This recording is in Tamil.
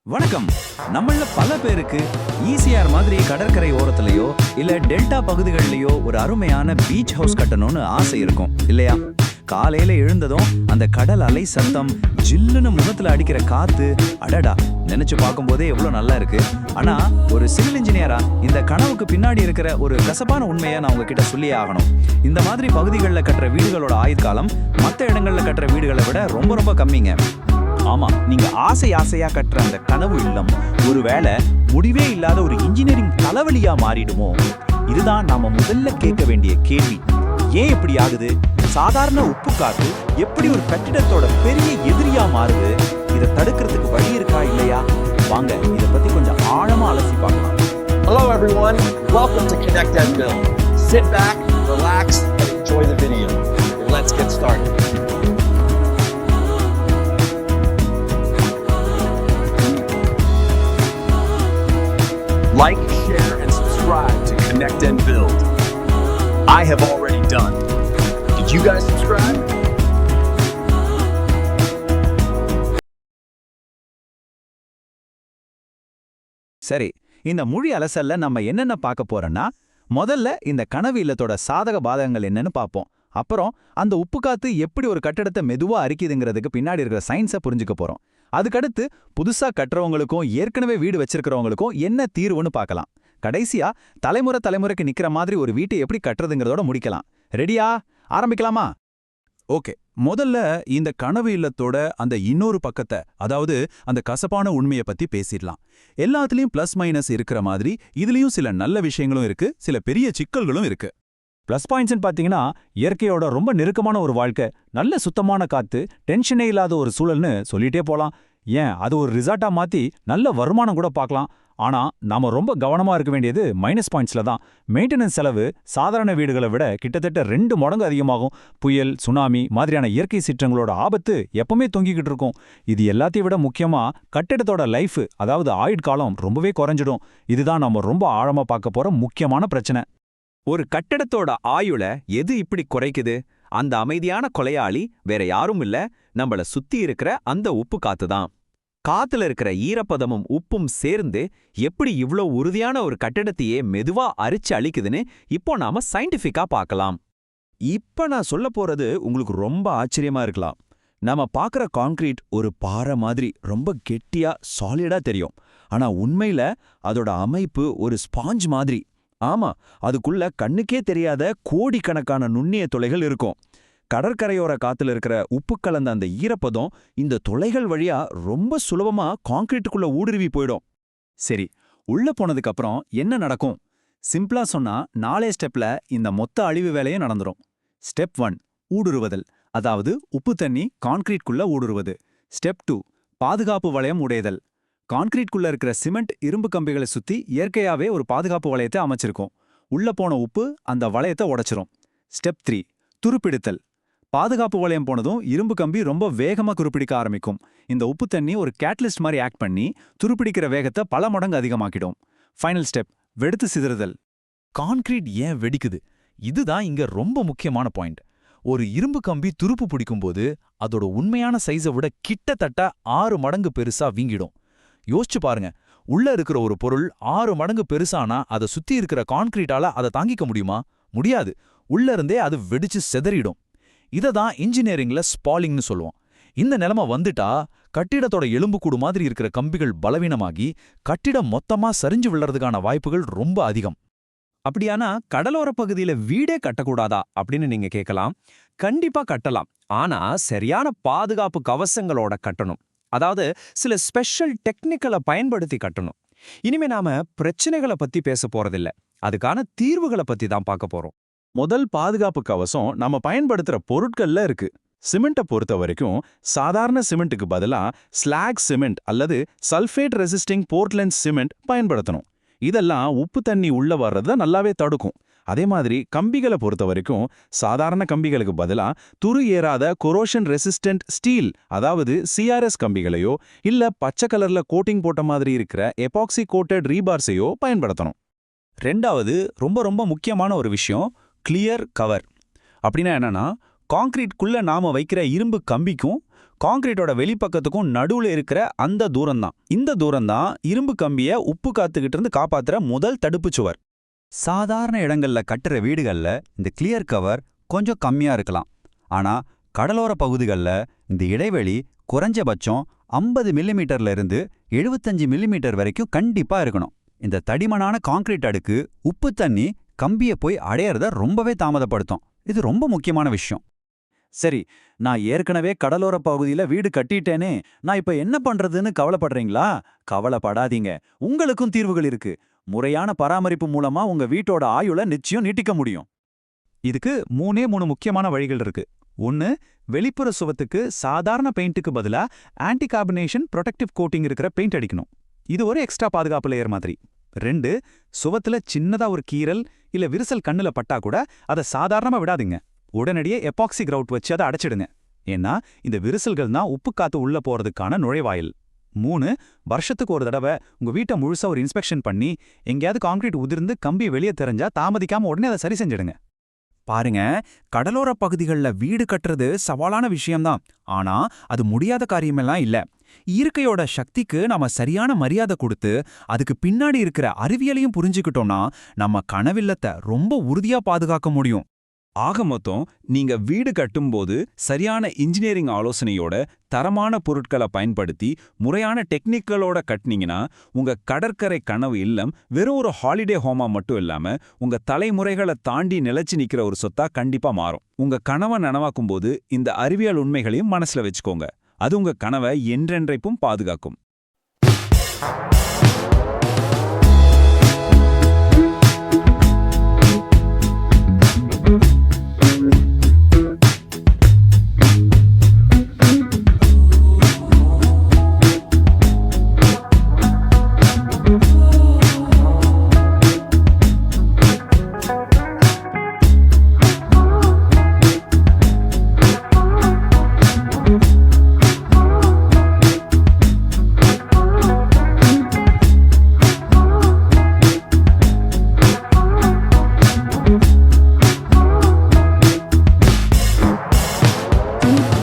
வணக்கம். நம்மள பல பேருக்கு ஈசிஆர் மாதிரி கடற்கரை ஓரத்திலேயோ இல்ல டெல்டா பகுதிகளிலேயோ ஒரு அருமையான பீச் ஹவுஸ் கட்டணும்னு ஆசை இருக்கும் இல்லையா? காலையில எழுந்ததும் அந்த கடல் அலை சத்தம், ஜில்லுன்னு முகத்துல அடிக்கிற காத்து, அடடா நினைச்சு பார்க்கும்போதே எவ்வளவு நல்லா இருக்கு. ஆனா ஒரு சிவில் இன்ஜினியரா இந்த கனவுக்கு பின்னாடி இருக்கிற ஒரு கசப்பான உண்மையை நான் உங்ககிட்ட சொல்லியே ஆகணும். இந்த மாதிரி பகுதிகளில் கட்டுற வீடுகளோட ஆயுட்காலம் மற்ற இடங்கள்ல கட்டுற வீடுகளை விட ரொம்ப ரொம்ப கம்மிங்க. ஆமா, நீங்க ஆசையா கட்டுற அந்த கனவு இல்லம் ஒருவேளை முடிவே இல்லாத ஒரு இன்ஜினியரிங் தலைவலியா மாறிடுமோ? இதுதான் நாம முதல்ல கேட்க வேண்டிய கேள்வி. ஏன் இப்படி ஆகுது? சாதாரண உப்பு காத்து எப்படி ஒரு கட்டிடத்தோட பெரிய எதிரியா மாறுது? இதை தடுக்கிறதுக்கு வழி இருக்கா இல்லையா? வாங்க இதை பத்தி கொஞ்சம் ஆழமா அலசி பார்க்கலாம். Hello everyone, welcome to Connect and Build. Sit back, relax, and enjoy the video. Let's get started. Like, share, and subscribe to Connect and Build. I have already done. Did you guys subscribe? சரி, இந்த மொழி அலசல்ல நம்ம என்னென்ன பார்க்க போறோம்னா, முதல்ல இந்த கனவு இல்லத்தோட சாதக பாதகங்கள் என்னன்னு பார்ப்போம். அப்புறம் அந்த உப்பு காத்து எப்படி ஒரு கட்டடத்தை மெதுவா அரிக்குதுங்கிறதுக்கு பின்னாடி இருக்கிற சயின்ஸை புரிஞ்சுக்க போறோம். அதுக்கடுத்து புதுசா கட்டுறவங்களுக்கும் ஏற்கனவே வீடு வச்சிருக்கிறவங்களுக்கும் என்ன தீர்வுன்னு பார்க்கலாம். கடைசியா தலைமுறைக்கு நிக்கிற மாதிரி ஒரு வீட்டை எப்படி கட்டுறதுங்கிறதோட முடிக்கலாம். ரெடியா? ஆரம்பிக்கலாமா? ஓகே, முதல்ல இந்த கனவு இல்லத்தோட அந்த இன்னொரு பக்கத்தை, அதாவது அந்த கசப்பான உண்மையை பத்தி பேசிடலாம். எல்லாத்துலயும் பிளஸ் மைனஸ் இருக்கிற மாதிரி இதுலயும் சில நல்ல விஷயங்களும் இருக்கு, சில பெரிய சிக்கல்களும் இருக்கு. ப்ளஸ் பாயிண்ட்ஸ்னு பார்த்தீங்கன்னா, இயற்கையோட ரொம்ப நெருக்கமான ஒரு வாழ்க்கை, நல்ல சுத்தமான காத்து, டென்ஷனே இல்லாத ஒரு சூழல்னு சொல்லிட்டே போலாம். ஏன் அது ஒரு ரிசார்ட்டா மாத்தி நல்ல வருமானம் கூட பார்க்கலாம். ஆனா நாம ரொம்ப கவனமா இருக்க வேண்டியது மைனஸ் பாயிண்ட்ஸ்ல தான். மெயின்டெனன்ஸ் செலவு சாதாரண வீடுகளை விட கிட்டத்தட்ட 2 மடங்கு அதிகமாகும். புயல், சுனாமி மாதிரியான இயற்கை சீற்றங்களோட ஆபத்து எப்பவுமே தொங்கிக்கிட்டு இருக்கும். இது எல்லாத்தையும் விட முக்கியமா கட்டிடத்தோட லைஃப், அதாவது ஆயுட்காலம் ரொம்பவே குறைஞ்சிடும். இதுதான் நம்ம ரொம்ப ஆழமா பார்க்க போற முக்கியமான பிரச்சனை. ஒரு கட்டடத்தோட ஆயுள எது இப்படி குறைக்குது? அந்த அமைதியான கொலையாளி வேற யாரும் இல்ல, நம்மள சுத்தி இருக்கிற அந்த உப்பு காத்து தான். காத்துல இருக்கிற ஈரப்பதமும் உப்பும் சேர்ந்து எப்படி இவ்ளோ உறுதியான ஒரு கட்டடத்தையே மெதுவா அரிச்சு அழிக்குதுன்னு இப்போ நாம சயின்டிஃபிக்கா பார்க்கலாம். இப்ப நான் சொல்ல போறது உங்களுக்கு ரொம்ப ஆச்சரியமா இருக்கலாம். நாம பார்க்குற கான்கிரீட் ஒரு பாறை மாதிரி ரொம்ப கெட்டியா சாலிடா தெரியும். ஆனா உண்மையில அதோட அமைப்பு ஒரு ஸ்பாஞ்ச் மாதிரி. ஆமா, அதுக்குள்ள கண்ணுக்கே தெரியாத கோடிக்கணக்கான நுண்ணிய துளைகள் இருக்கும். கடற்கரையோர காத்துல இருக்கிற உப்பு கலந்த அந்த ஈரப்பதம் இந்த துளைகள் வழியா ரொம்ப சுலபமா கான்கிரீட்டுக்குள்ள ஊடுருவி போயிடும். சரி, உள்ள போனதுக்கு அப்புறம் என்ன நடக்கும்? சிம்பிளா சொன்னா 4 ஸ்டெப்ல இந்த மொத்த அழிவு வேலையும் நடந்துரும். ஸ்டெப் 1 ஊடுருவதல், அதாவது உப்பு தண்ணி கான்கிரீட்குள்ள ஊடுருவது. ஸ்டெப் 2 பாதுகாப்பு வளையம் உடையதல். கான்கிரீட்குள்ள இருக்கிற சிமெண்ட், இரும்பு கம்பிகளை சுத்தி இயற்கையாவே ஒரு பாதுகாப்பு வளையத்தை அமைச்சிருக்கும். உள்ள போன உப்பு அந்த வளையத்தை உடைச்சிரும். ஸ்டெப் 3 துருப்பிடித்தல். பாதுகாப்பு வளையம் போனதும் இரும்பு கம்பி ரொம்ப வேகமா துருப்பிடிக்க ஆரம்பிக்கும். இந்த உப்பு தண்ணி ஒரு கேட்டலிஸ்ட் மாதிரி ஆக்ட் பண்ணி துருப்பிடிக்கிற வேகத்தை பல மடங்கு அதிகமாக்கிடும். ஃபைனல் ஸ்டெப் வெடித்து சிதறுதல். கான்கிரீட் ஏன் வெடிக்குது? இதுதான் இங்க ரொம்ப முக்கியமான பாயிண்ட். ஒரு இரும்பு கம்பி துருப்பு பிடிக்கும்போது அதோட உண்மையான சைஸை விட கிட்டத்தட்ட 6 மடங்கு பெருசா வீங்கிடும். யோசிச்சு பாருங்க, உள்ள இருக்கிற ஒரு பொருள் 6 மடங்கு பெருசானா அதை சுத்தி இருக்கிற கான்கிரீட்டால அதை தாங்கிக்க முடியுமா? முடியாது. உள்ள இருந்தே அது வெடிச்சு செதறிடும். இதை தான் இன்ஜினியரிங்ல ஸ்பாலிங்னு சொல்லுவோம். இந்த நிலைமை வந்துட்டா கட்டிடத்தோட எலும்புக்கூடு மாதிரி இருக்கிற கம்பிகள் பலவீனமாகி கட்டிடம் மொத்தமா சரிஞ்சு விழறதுக்கான வாய்ப்புகள் ரொம்ப அதிகம். அப்படியானா கடலோர பகுதியில வீடே கட்டக்கூடாதா அப்படின்னு நீங்க கேட்கலாம். கண்டிப்பா கட்டலாம், ஆனா சரியான பாதுகாப்பு கவசங்களோட கட்டணும். அதாவது சில ஸ்பெஷல் டெக்னிக்கலை பயன்படுத்தி கட்டணும். இனிமே நாம பிரச்சனைகளை பத்தி பேச போறதில்ல, அதுக்கான தீர்வுகளை பத்தி தான் பார்க்க போறோம். முதல் பாதுகாப்பு கவசம் நம்ம பயன்படுத்துற பொருட்கள்ல இருக்கு. சிமெண்ட்டை பொறுத்த வரைக்கும் சாதாரண சிமெண்ட்டுக்கு பதிலா ஸ்லாக் சிமெண்ட் அல்லது சல்ஃபேட் ரெசிஸ்டிங் போர்ட்லேண்ட் சிமெண்ட் பயன்படுத்தணும். இதெல்லாம் உப்பு தண்ணி உள்ள வர்றத நல்லாவே தடுக்கும். அதே மாதிரி கம்பிகளை பொறுத்த வரைக்கும் சாதாரண கம்பிகளுக்கு பதிலா துரு ஏறாத கொரோஷன் ரெசிஸ்டன்ட் ஸ்டீல், அதாவது சிஆர்எஸ் கம்பிகளையோ இல்ல பச்சை கலர்ல கோட்டிங் போட்ட மாதிரி இருக்கிற எபாக்சி கோட்டட் ரீபார்ஸையோ பயன்படுத்தணும். ரெண்டாவது ரொம்ப ரொம்ப முக்கியமான ஒரு விஷயம், கிளியர் கவர். அப்படின்னா என்னன்னா, கான்கிரீட்குள்ள நாம வைக்கிற இரும்பு கம்பிக்கும் கான்கிரீட்டோட வெளிப்பக்கத்துக்கும் நடுவுல இருக்கிற அந்த தூரம்தான். இந்த தூரம்தான் இரும்பு கம்பிய உப்பு காத்துக்கிட்டு இருந்து காப்பாத்துற முதல் தடுப்புச் சுவர். சாதாரண இடங்கள்ல கட்டுற வீடுகள்ல இந்த கிளியர் கவர் கொஞ்சம் கம்மியா இருக்கலாம். ஆனா கடலோர பகுதிகள்ல இந்த இடைவெளி குறைஞ்சபட்சம் 50 மில்லிமீட்டர்ல இருந்து 75 மில்லிமீட்டர் வரைக்கும் கண்டிப்பா இருக்கணும். இந்த தடிமனான கான்கிரீட் அடுக்கு உப்பு தண்ணி கம்பியை போய் அடையறத ரொம்பவே தாமதப்படுத்தும். இது ரொம்ப முக்கியமான விஷயம். சரி, நான் ஏற்கனவே கடலோர பகுதியில வீடு கட்டிட்டேனே, நான் இப்ப என்ன பண்றதுன்னு கவலைப்படுறீங்களா? கவலைப்படாதீங்க, உங்களுக்கும் தீர்வுகள் இருக்கு. முறையான பராமரிப்பு மூலமா உங்க வீட்டோட ஆயுள நிச்சயம் நீட்டிக்க முடியும். இதுக்கு 3 முக்கியமான வழிகள் இருக்கு. 1, வெளிப்புற சுவத்துக்கு சாதாரண பெயிண்ட்டுக்கு பதிலா ஆன்டி கார்பனேஷன் ப்ரொடெக்டிவ் கோட்டிங் இருக்கிற பெயிண்ட் அடிக்கணும். இது ஒரு எக்ஸ்ட்ரா பாதுகாப்பு லேயர் மாதிரி. 2, சுவத்துல சின்னதா ஒரு கீறல் இல்ல விரிசல் கண்ணுல பட்டா கூட அதை சாதாரணமா விடாதீங்க. உடனடியே எபாக்சி கிரவுட் வச்சு அதை அடைச்சிடுங்க. ஏன்னா இந்த விரிசல்கள் தான் உப்பு காத்து உள்ள போறதுக்கான நுழைவாயில். 3, வருஷத்துக்கு ஒரு தடவை உங்க வீட்டை முழுசா ஒரு இன்ஸ்பெக்ஷன் பண்ணி எங்கேயாவது கான்கிரீட் உதிர்ந்து கம்பி வெளியே தெரிஞ்சா தாமதிக்காம உடனே அதை சரி செஞ்சிடுங்க. பாருங்க, கடலோர பகுதிகளில் வீடு கட்டுறது சவாலான விஷயம்தான். ஆனா அது முடியாத காரியமெல்லாம் இல்ல. இயற்கையோட சக்திக்கு நாம சரியான மரியாதை கொடுத்து அதுக்கு பின்னாடி இருக்கிற அறிவியலையும் புரிஞ்சுக்கிட்டோம்னா நம்ம கனவில்லத்தை ரொம்ப உறுதியா பாதுகாக்க முடியும். ஆக மொத்தம், நீங்க வீடு கட்டும்போது சரியான இன்ஜினியரிங் ஆலோசனையோட தரமான பொருட்களை பயன்படுத்தி முறையான டெக்னிக்கலோட கட்டினீங்கன்னா உங்க கடற்கரை கனவு இல்லம் வெறும் ஒரு ஹாலிடே ஹோமா மட்டும் இல்லாம உங்க தலைமுறைகளை தாண்டி நிலைச்சு நிக்கிற ஒரு சொத்தா கண்டிப்பா மாறும். உங்க கனவை நனவாக்கும் போது இந்த அறிவியல் உண்மைகளையும் மனசுல வச்சுக்கோங்க. அது உங்க கனவை என்றென்றைக்கும் பாதுகாக்கும்.